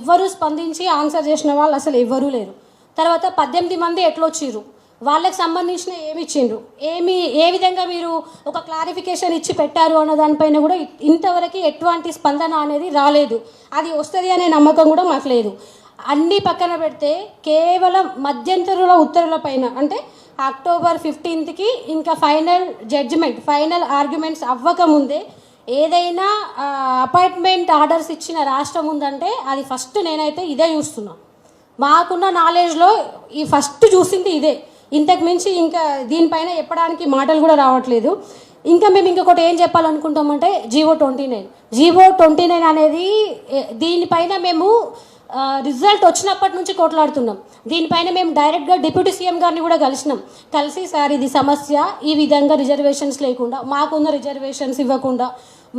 ఎవ్వరూ స్పందించి ఆన్సర్ చేసిన వాళ్ళు అసలు ఎవ్వరూ లేరు. తర్వాత 18 మంది ఎట్లొచ్చిర్రు, వాళ్ళకి సంబంధించిన ఏమి ఇచ్చిండ్రు, ఏ విధంగా మీరు ఒక క్లారిఫికేషన్ ఇచ్చి పెట్టారు అన్న దానిపైన కూడా ఇంతవరకు ఎటువంటి స్పందన అనేది రాలేదు. అది వస్తుంది అనే నమ్మకం కూడా మాకు లేదు. అన్నీ పక్కన పెడితే కేవలం మధ్యంతరుల ఉత్తర్వుల పైన, అంటే అక్టోబర్ 15కి ఇంకా ఫైనల్ ఆర్గ్యుమెంట్స్ అవ్వకముందే ఏదైనా అపాయింట్మెంట్ ఆర్డర్స్ ఇచ్చిన రాష్ట్రం ఉందంటే అది ఫస్ట్ నేనైతే ఇదే చూస్తున్నా. మాకున్న నాలెడ్జ్లో ఈ ఫస్ట్ చూసింది ఇదే. ఇంతకు మించి ఇంకా దీనిపైన చెప్పడానికి మాటలు కూడా రావట్లేదు. ఇంకా మేము ఇంకొకటి ఏం చెప్పాలనుకుంటామంటే జీవో 29 అనేది దీనిపైన మేము రిజల్ట్ వచ్చినప్పటి నుంచి కొట్లాడుతున్నాం. దీనిపైన మేము డైరెక్ట్గా డిప్యూటీ సీఎం గారిని కూడా కలిసి సార్ ఇది సమస్య, ఈ విధంగా రిజర్వేషన్స్ లేకుండా, మాకున్న రిజర్వేషన్స్ ఇవ్వకుండా,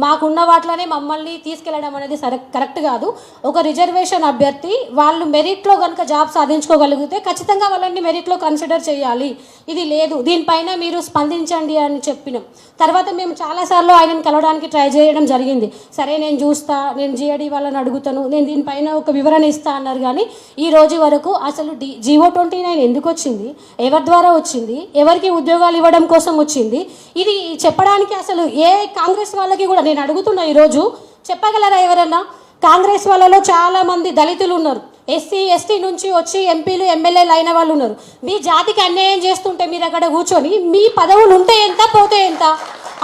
మాకున్న వాటిలోనే మమ్మల్ని తీసుకెళ్ళడం అనేది కరెక్ట్ కాదు. ఒక రిజర్వేషన్ అభ్యర్థి వాళ్ళు మెరిట్లో కనుక జాబ్ సాధించుకోగలిగితే ఖచ్చితంగా వాళ్ళని మెరిట్లో కన్సిడర్ చేయాలి. ఇది లేదు, దీనిపైన మీరు స్పందించండి అని చెప్పినాం. తర్వాత మేము చాలాసార్లు ఆయనను కలవడానికి ట్రై చేయడం జరిగింది. సరే నేను చూస్తా, నేను జిఐడి వాళ్ళని అడుగుతాను, నేను దీనిపైన ఒక వివరణ ఇస్తా అన్నారు. కానీ ఈ రోజు వరకు అసలు జీవో 29 ఎందుకు వచ్చింది, ఎవరి ద్వారా వచ్చింది, ఎవరికి ఉద్యోగాలు ఇవ్వడం కోసం వచ్చింది, ఇది చెప్పడానికి అసలు ఏ కాంగ్రెస్ వాళ్ళకి కూడా నేను అడుగుతున్నా. ఈరోజు చెప్పగలరా ఎవరన్నా? కాంగ్రెస్ వాళ్ళలో చాలామంది దళితులు ఉన్నారు, ఎస్సీ ఎస్టీ నుంచి వచ్చి ఎంపీలు ఎమ్మెల్యేలు అయిన వాళ్ళు ఉన్నారు. మీ జాతికి అన్యాయం చేస్తుంటే మీరు అక్కడ కూర్చొని మీ పదవులు ఉంటే ఎంత పోతే ఎంత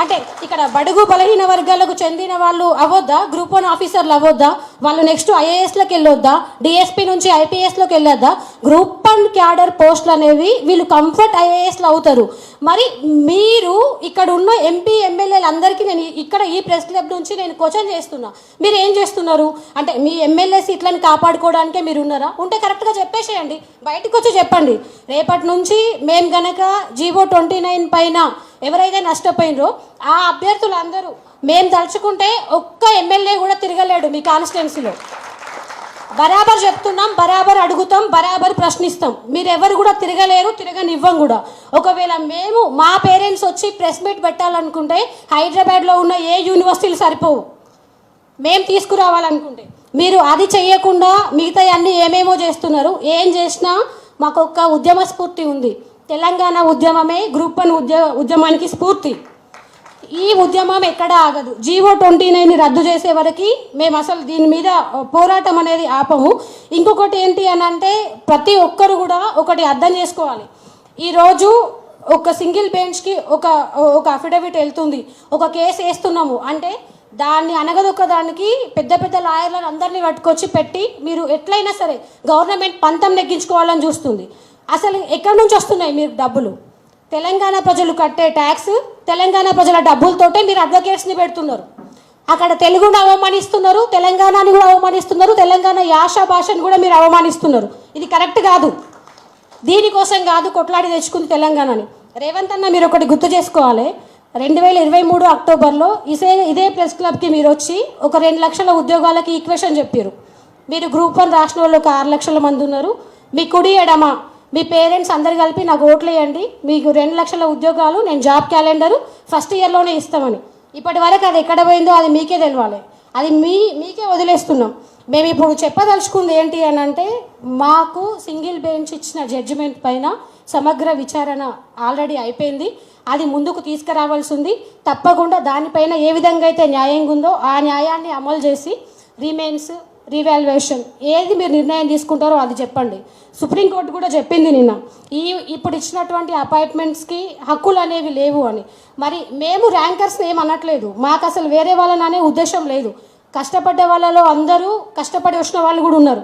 అంటే ఇక్కడ బడుగు బలహీన వర్గాలకు చెందిన వాళ్ళు అవ్వద్దా, గ్రూప్ 1 ఆఫీసర్లు అవ్వద్దా, వాళ్ళు నెక్స్ట్ ఐఏఎస్లోకి వెళ్ళొద్దా, డిఎస్పీ నుంచి ఐపీఎస్లోకి వెళ్ళొద్దా? గ్రూప్ 1 క్యాడర్ పోస్టులు అనేవి వీళ్ళు కంఫర్ట్ ఐఏఎస్లు అవుతారు. మరి మీరు ఇక్కడ ఉన్న ఎంపీ ఎమ్మెల్యేలు అందరికీ నేను ఇక్కడ ఈ ప్రెస్ క్లబ్ నుంచి నేను క్వశ్చన్ చేస్తున్నా, మీరు ఏం చేస్తున్నారు అంటే మీ ఎమ్మెల్యే సీట్లను కాపాడుకోవడానికే మీరు ఉన్నారా? ఉంటే కరెక్ట్గా చెప్పేసేయండి, బయటకు వచ్చి చెప్పండి. రేపటి నుంచి మేము గనక జీవో 29 పైన ఎవరైతే నష్టపోయినరో ఆ అభ్యర్థులు అందరూ మేము తలుచుకుంటే ఒక్క ఎమ్మెల్యే కూడా తిరగలేడు మీ కాన్స్టిట్యున్సీలో. బరాబర్ చెప్తున్నాం, బరాబర్ అడుగుతాం, బరాబర్ ప్రశ్నిస్తాం. మీరు ఎవరు కూడా తిరగలేరు, తిరగనివ్వం కూడా. ఒకవేళ మేము మా పేరెంట్స్ వచ్చి ప్రెస్ మీట్ పెట్టాలనుకుంటే హైదరాబాద్లో ఉన్న ఏ యూనివర్సిటీలు సరిపోవు మేము తీసుకురావాలనుకుంటే. మీరు అది చెయ్యకుండా మిగతా అన్నీ ఏమేమో చేస్తున్నారు. ఏం చేసినా మాకు ఒక ఉద్యమ స్ఫూర్తి ఉంది. తెలంగాణ ఉద్యమమే గ్రూప్ 1 ఉద్యమానికి స్ఫూర్తి. ఈ ఉద్యమం ఎక్కడ ఆగదు. జీవో 29 రద్దు చేసే వరకు మేము అసలు దీని మీద పోరాటం అనేది ఆపము. ఇంకొకటి ఏంటి అని అంటే ప్రతి ఒక్కరు కూడా ఒకటి అర్థం చేసుకోవాలి. ఈరోజు ఒక సింగిల్ బెంచ్కి ఒక అఫిడవిట్ వెళ్తుంది, ఒక కేసు వేస్తున్నాము అంటే దాన్ని అనగదొక్కదానికి పెద్ద పెద్ద లాయర్లను అందరినీ పట్టుకొచ్చి పెట్టి మీరు ఎట్లయినా సరే గవర్నమెంట్ పంతం నెగ్గించుకోవాలని చూస్తుంది. అసలు ఎక్కడి నుంచి వస్తున్నాయి మీరు డబ్బులు? తెలంగాణ ప్రజలు కట్టే ట్యాక్స్, తెలంగాణ ప్రజల డబ్బులతోటే మీరు అడ్వకేట్స్ని పెడుతున్నారు. అక్కడ తెలుగును అవమానిస్తున్నారు, తెలంగాణని కూడా అవమానిస్తున్నారు, తెలంగాణ యాస భాషను కూడా మీరు అవమానిస్తున్నారు. ఇది కరెక్ట్ కాదు. దీనికోసం కాదు కొట్లాడి తెచ్చుకుంది తెలంగాణని. రేవంత్ అన్న మీరు ఒకటి గుర్తు చేసుకోవాలి. 2023 అక్టోబర్లో ఇదే ప్రెస్ క్లబ్కి మీరు వచ్చి ఒక 2 లక్షల ఉద్యోగాలకి ఈక్వేషన్ చెప్పారు. మీరు గ్రూప్ 1 రాసిన వాళ్ళు ఒక 6 లక్షల మంది ఉన్నారు. మీ కుడి ఎడమ మీ పేరెంట్స్ అందరు కలిపి నాకు ఓట్లు వేయండి, మీకు 2 లక్షల ఉద్యోగాలు నేను జాబ్ క్యాలెండరు ఫస్ట్ ఇయర్లోనే ఇస్తామని. ఇప్పటి వరకు అది ఎక్కడ పోయిందో అది మీకే తెలియాలి. అది మీకే వదిలేస్తున్నాం. మేము ఇప్పుడు చెప్పదలుచుకుంది ఏంటి అని అంటే మాకు సింగిల్ బెంచ్ ఇచ్చిన జడ్జిమెంట్ పైన సమగ్ర విచారణ ఆల్రెడీ అయిపోయింది. అది ముందుకు తీసుకురావాల్సి ఉంది. తప్పకుండా దానిపైన ఏ విధంగా అయితే న్యాయంగా ఉందో ఆ న్యాయాన్ని అమలు చేసి రీమెయిన్స్ రీవాల్యుయేషన్ ఏది మీరు నిర్ణయం తీసుకుంటారో అది చెప్పండి. సుప్రీంకోర్టు కూడా చెప్పింది నిన్న ఇప్పుడు ఇచ్చినటువంటి అపాయింట్మెంట్స్కి హక్కులు అనేవి లేవు అని. మరి మేము ర్యాంకర్స్ని ఏమనట్లేదు, మాకు అసలు వేరే వాళ్ళని అనే ఉద్దేశం లేదు. కష్టపడ్డ వాళ్ళలో అందరూ కష్టపడి వచ్చిన వాళ్ళు కూడా ఉన్నారు.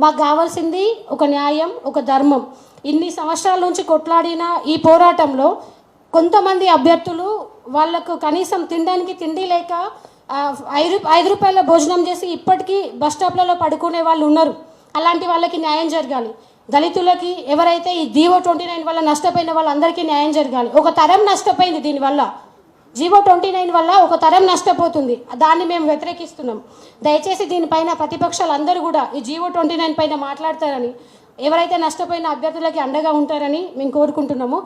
మాకు కావాల్సింది ఒక న్యాయం, ఒక ధర్మం. ఇన్ని సంవత్సరాల నుంచి కొట్లాడిన ఈ పోరాటంలో కొంతమంది అభ్యర్థులు వాళ్ళకు కనీసం తినడానికి తిండి లేక 5 రూపాయల భోజనం చేసి ఇప్పటికీ బస్ స్టాప్లలో పడుకునే వాళ్ళు ఉన్నారు. అలాంటి వాళ్ళకి న్యాయం జరగాలి. దళితులకి ఎవరైతే ఈ జీవో 29 వల్ల నష్టపోయిన వాళ్ళందరికీ న్యాయం జరగాలి. ఒక తరం నష్టపోయింది దీనివల్ల. జీవో 29 వల్ల ఒక తరం నష్టపోతుంది. దాన్ని మేము వ్యతిరేకిస్తున్నాం. దయచేసి దీనిపైన ప్రతిపక్షాలు అందరూ కూడా ఈ జీవో 29 పైన మాట్లాడతారని, ఎవరైతే నష్టపోయిన అభ్యర్థులకి అండగా ఉంటారని మేము కోరుకుంటున్నాము.